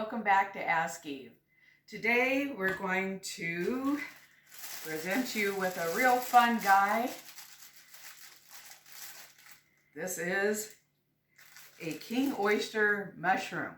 Welcome back to Ask Eve. Today we're going to present you with a real fun guy. This is a king oyster mushroom.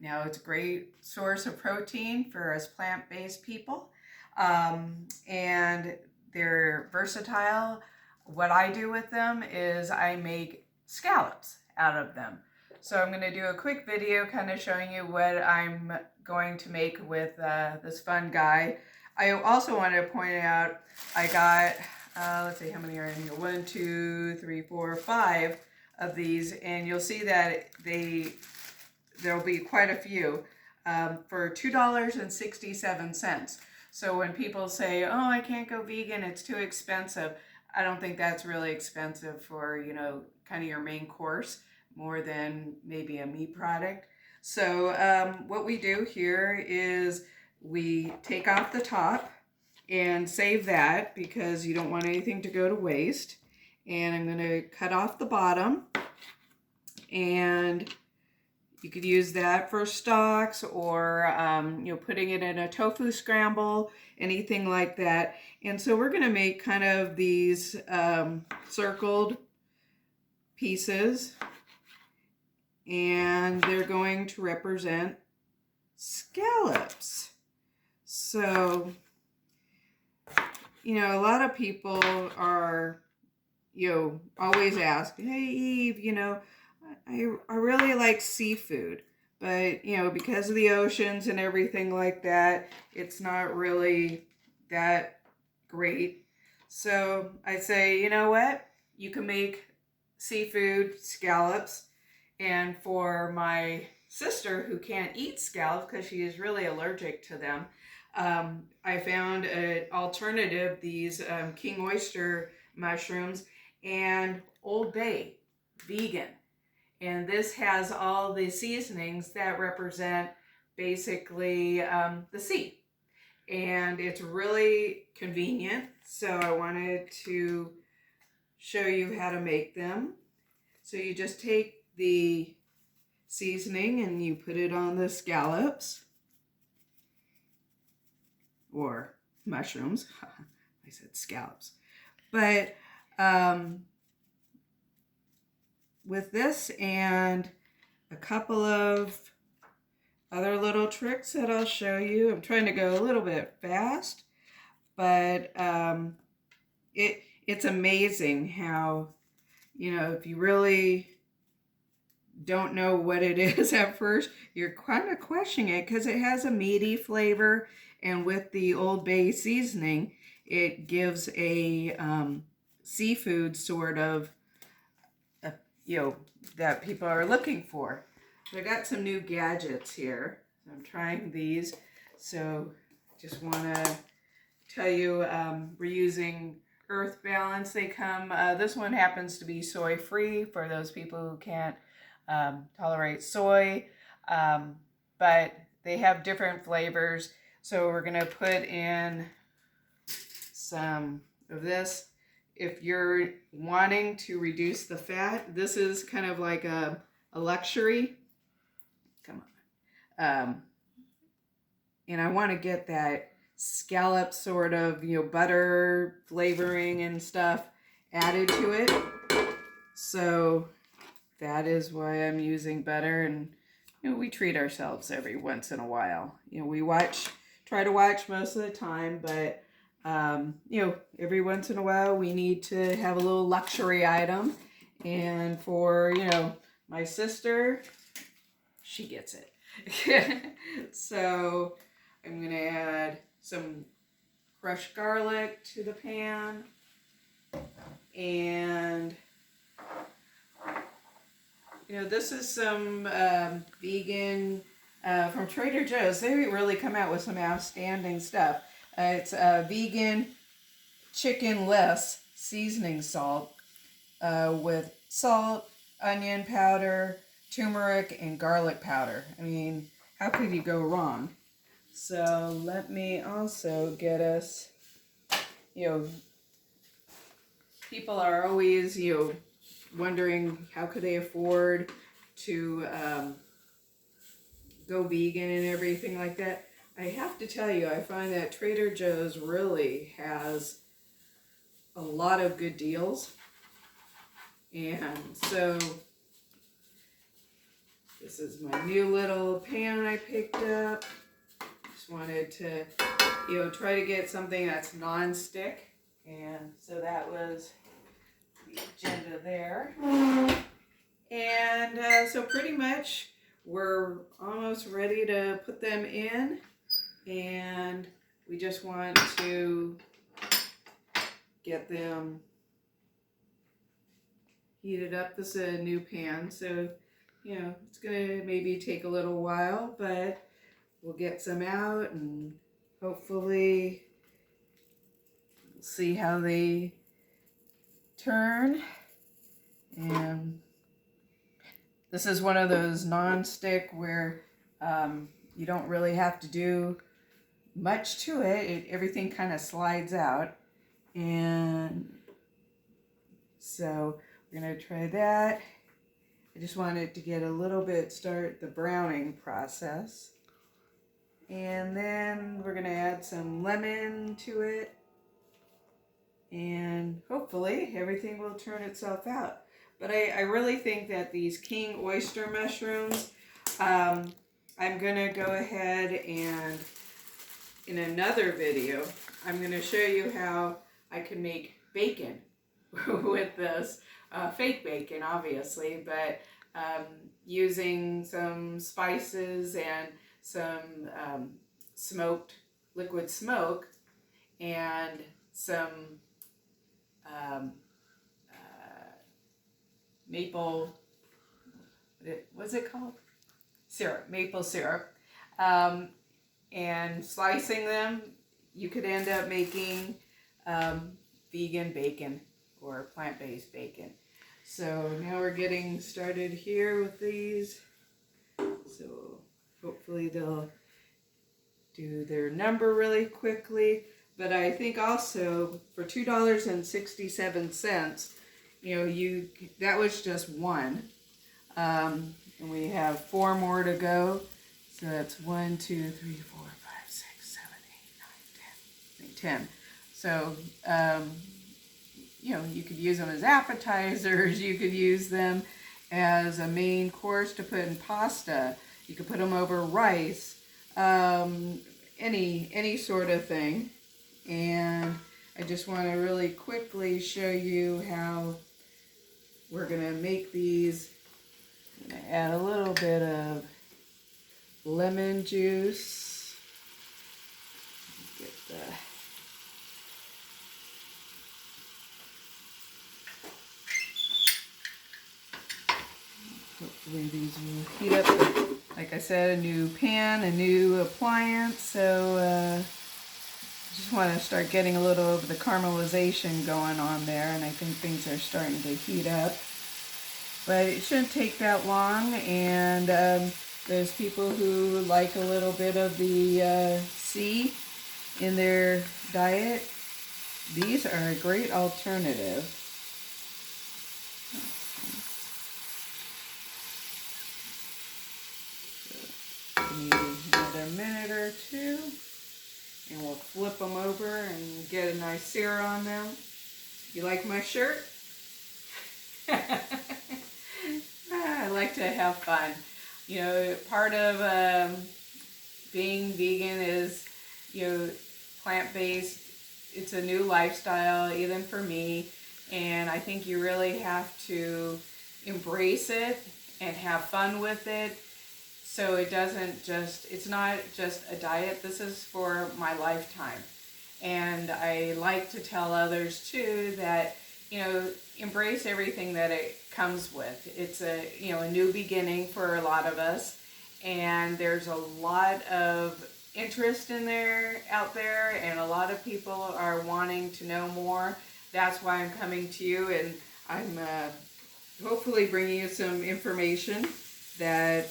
Now it's a great source of protein for us plant-based people, and they're versatile. What I do with them is I make scallops out of them. So I'm going to do a quick video kind of showing you what I'm going to make with this fun guy. I also want to point out I got, let's see how many are in here, 1, 2, 3, 4, 5 of these, and you'll see that there'll be quite a few for $2.67. So when people say, oh, I can't go vegan, it's too expensive, I don't think that's really expensive for, you know, kind of your main course, more than maybe a meat product. So what we do here is we take off the top and save that because you don't want anything to go to waste. And I'm going to cut off the bottom, and you could use that for stalks or you know, putting it in a tofu scramble, anything like that. And so we're going to make kind of these circled pieces, and they're going to represent scallops. So, you know, a lot of people are, you know, always ask, hey Eve, you know, I really like seafood, but, you know, because of the oceans and everything like that, it's not really that great. So I say, you know what? You can make seafood scallops. And for my sister who can't eat scallops because she is really allergic to them, I found an alternative, these king oyster mushrooms and Old Bay vegan. And this has all the seasonings that represent basically the sea. And it's really convenient. So I wanted to show you how to make them. So you just take the seasoning and you put it on the scallops or mushrooms. I said scallops. But with this and a couple of other little tricks that I'll show you, I'm trying to go a little bit fast, but it's amazing how, you know, if you really don't know what it is at first, you're kind of questioning it because it has a meaty flavor, and with the Old Bay seasoning, it gives a seafood sort of, you know, that people are looking for. So I got some new gadgets here. I'm trying these, so just want to tell you we're using Earth Balance. They come, this one happens to be soy free for those people who can't tolerate soy, but they have different flavors. So we're going to put in some of this. If you're wanting to reduce the fat, this is kind of like a luxury. Come on. And I want to get that scallop sort of, you know, butter flavoring and stuff added to it. So that is why I'm using butter, and, you know, we treat ourselves every once in a while. You know, we try to watch most of the time, but, you know, every once in a while we need to have a little luxury item. And for, you know, my sister, she gets it. So I'm going to add some crushed garlic to the pan, and you know, this is some vegan from Trader Joe's. They really come out with some outstanding stuff. It's vegan chicken-less seasoning salt with salt, onion powder, turmeric, and garlic powder. I mean, how could you go wrong? So let me also get us, you know, people are always, you know, wondering how could they afford to go vegan and everything like that, I have to tell you, I find that Trader Joe's really has a lot of good deals. And so this is my new little pan I picked up. Just wanted to, try to get something that's non-stick. And so that was the agenda there. And so pretty much we're almost ready to put them in. And we just want to get them heated up. This is a new pan, so it's gonna maybe take a little while, but we'll get some out and hopefully we'll see how they turn. And this is one of those non-stick where you don't really have to do much to it. Everything kind of slides out. And so we're going to try that. I just wanted to get a little bit, start the browning process. And then we're going to add some lemon to it. And hopefully everything will turn itself out. But I really think that these king oyster mushrooms, I'm going to go ahead and in another video, I'm going to show you how I can make bacon with this. Fake bacon, obviously, but using some spices and some smoked liquid smoke and some maple, what's it called? Syrup, maple syrup. And slicing them, you could end up making vegan bacon or plant-based bacon. So now we're getting started here with these. So hopefully they'll do their number really quickly. But I think also for $2.67, that was just one. And we have 4 more to go. So that's 1, 2, 3, 4, 5, 6, 7, 8, 9, 10. 10. So, you could use them as appetizers. You could use them as a main course to put in pasta. You could put them over rice, any sort of thing. And I just want to really quickly show you how we're going to make these. I'm going to add a little bit of lemon juice. Get the hopefully these will heat up. Like I said, a new pan, a new appliance. So I just want to start getting a little of the caramelization going on there, and I think things are starting to heat up. But it shouldn't take that long, and there's people who like a little bit of the sea in their diet. These are a great alternative. So, need another minute or two, and we'll flip them over and get a nice sear on them. You like my shirt? I like to have fun. Part of being vegan is, plant-based. It's a new lifestyle, even for me. And I think you really have to embrace it and have fun with it. So it's not just a diet. This is for my lifetime. And I like to tell others too that, embrace everything that it comes with. It's a new beginning for a lot of us, and there's a lot of interest out there, and a lot of people are wanting to know more. That's why I'm coming to you, and I'm hopefully bringing you some information that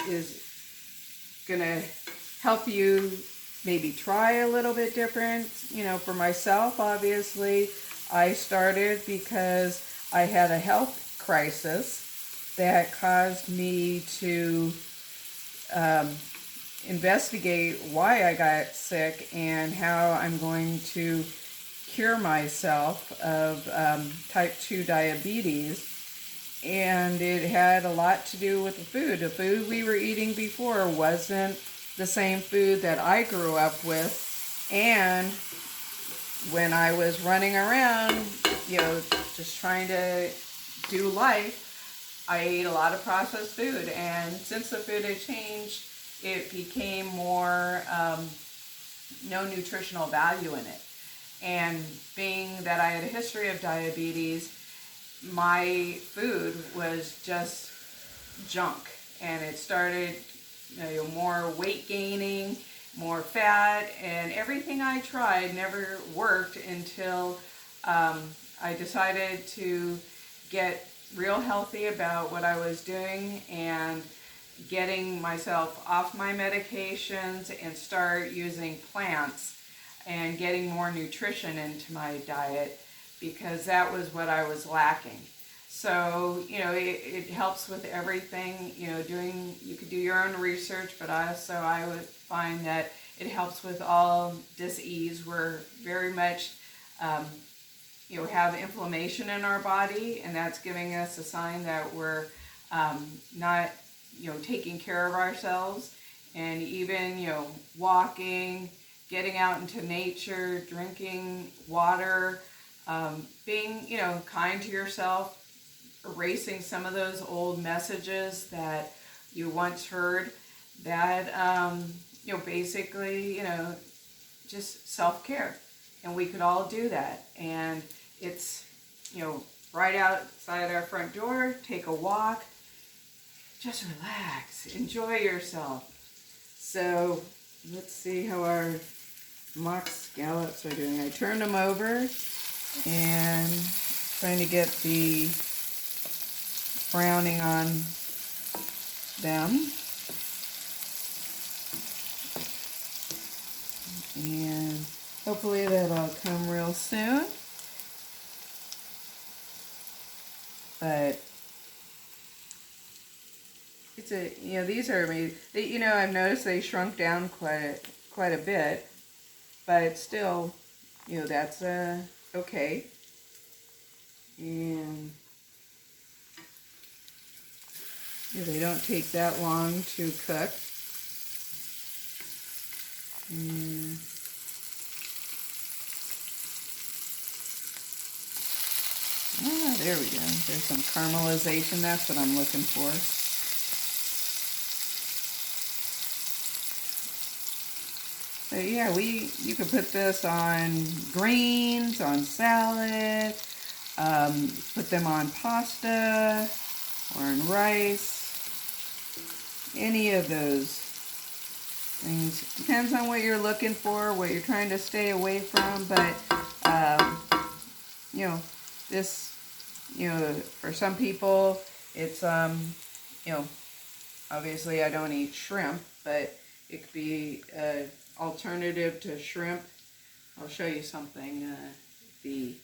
is gonna help you maybe try a little bit different. For myself, obviously, I started because I had a health crisis that caused me to investigate why I got sick and how I'm going to cure myself of type 2 diabetes. And it had a lot to do with the food. The food we were eating before wasn't the same food that I grew up with. And when I was running around, just trying to do life, I ate a lot of processed food. And since the food had changed, it became more no nutritional value in it. And being that I had a history of diabetes, my food was just junk. And it started, more weight gaining, more fat, and everything I tried never worked until I decided to get real healthy about what I was doing and getting myself off my medications and start using plants and getting more nutrition into my diet, because that was what I was lacking. So, it helps with everything, you could do your own research, but also I would find that it helps with all dis-ease. We're very much, have inflammation in our body, and that's giving us a sign that we're not, taking care of ourselves. And even, walking, getting out into nature, drinking water, being, kind to yourself, erasing some of those old messages that you once heard, that, basically, just self-care. And we could all do that. And it's, right outside our front door, take a walk, just relax, enjoy yourself. So let's see how our mock scallops are doing. I turned them over and trying to get the browning on them. And hopefully that'll come real soon. But it's these are amazing. I've noticed they shrunk down quite a bit, but still, that's okay. And they don't take that long to cook. And there we go. There's some caramelization. That's what I'm looking for. But yeah, you could put this on greens, on salad, put them on pasta or on rice, any of those things. Depends on what you're looking for, what you're trying to stay away from, but this, for some people, it's, obviously I don't eat shrimp, but it could be an alternative to shrimp. I'll show you something in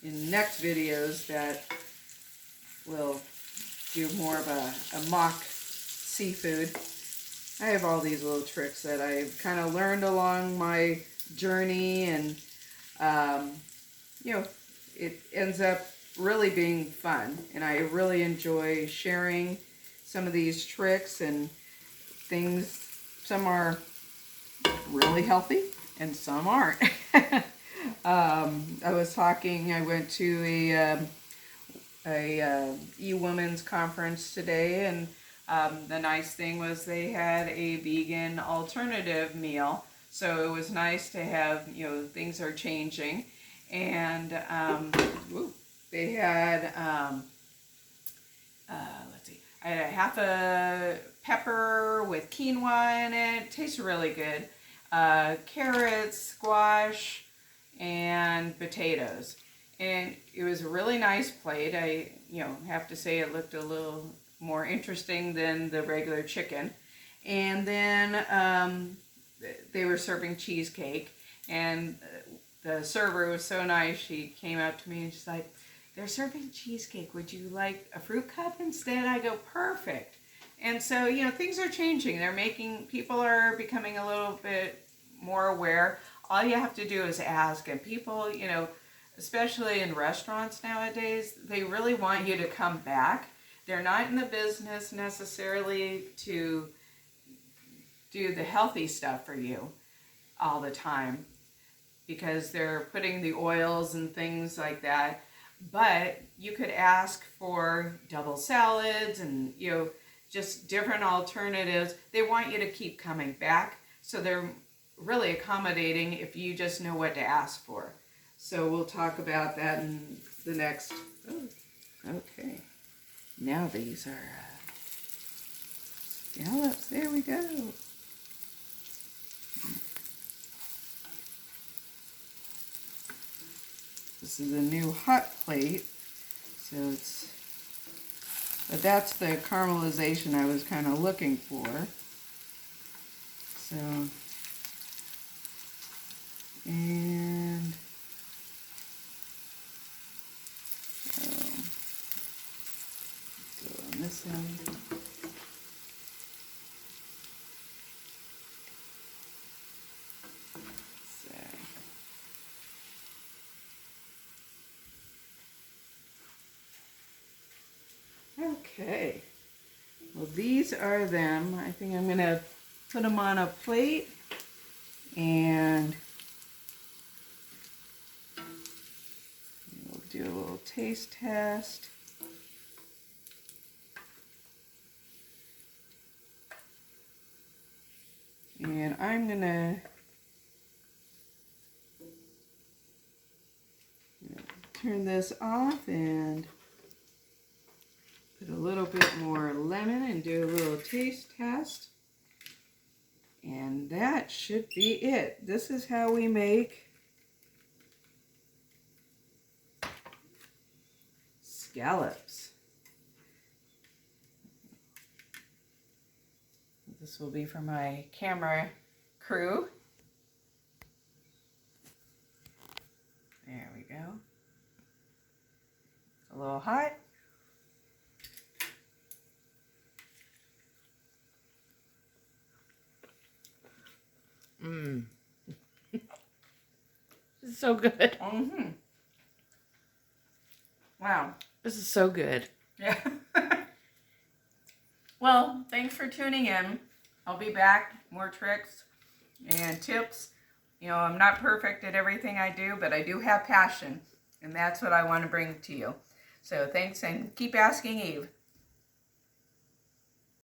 next videos that will do more of a mock seafood. I have all these little tricks that I've kind of learned along my journey, and it ends up really being fun, and I really enjoy sharing some of these tricks and things. Some are really healthy and some aren't. I went to a e-women's conference today, and the nice thing was they had a vegan alternative meal, so it was nice to have, things are changing. And they had, let's see, I had a half a pepper with quinoa in it. It tastes really good. Carrots, squash, and potatoes. And it was a really nice plate. I, have to say it looked a little more interesting than the regular chicken. And then they were serving cheesecake, and the server was so nice. She came up to me and she's like, "They're serving cheesecake. Would you like a fruit cup instead?" I go, "Perfect." And so, you know, things are changing. People are becoming a little bit more aware. All you have to do is ask. And people, you know, especially in restaurants nowadays, they really want you to come back. They're not in the business necessarily to do the healthy stuff for you all the time, because they're putting the oils and things like that. But you could ask for double salads and, you know, just different alternatives. They want you to keep coming back. So they're really accommodating if you just know what to ask for. So we'll talk about that in the next. Oh, okay. Now these are scallops. There we go. This is a new hot plate, so but that's the caramelization I was kind of looking for. So, and go on this end. Okay, well these are them. I think I'm going to put them on a plate and we'll do a little taste test. And I'm going to turn this off and put a little bit more lemon and do a little taste test. And that should be it. This is how we make scallops. This will be for my camera crew. There we go. A little hot. Mmm. This is so good. Mm-hmm. Wow. This is so good. Yeah. Well, thanks for tuning in. I'll be back. More tricks and tips. You know, I'm not perfect at everything I do, but I do have passion. And that's what I want to bring to you. So thanks, and keep asking Eve.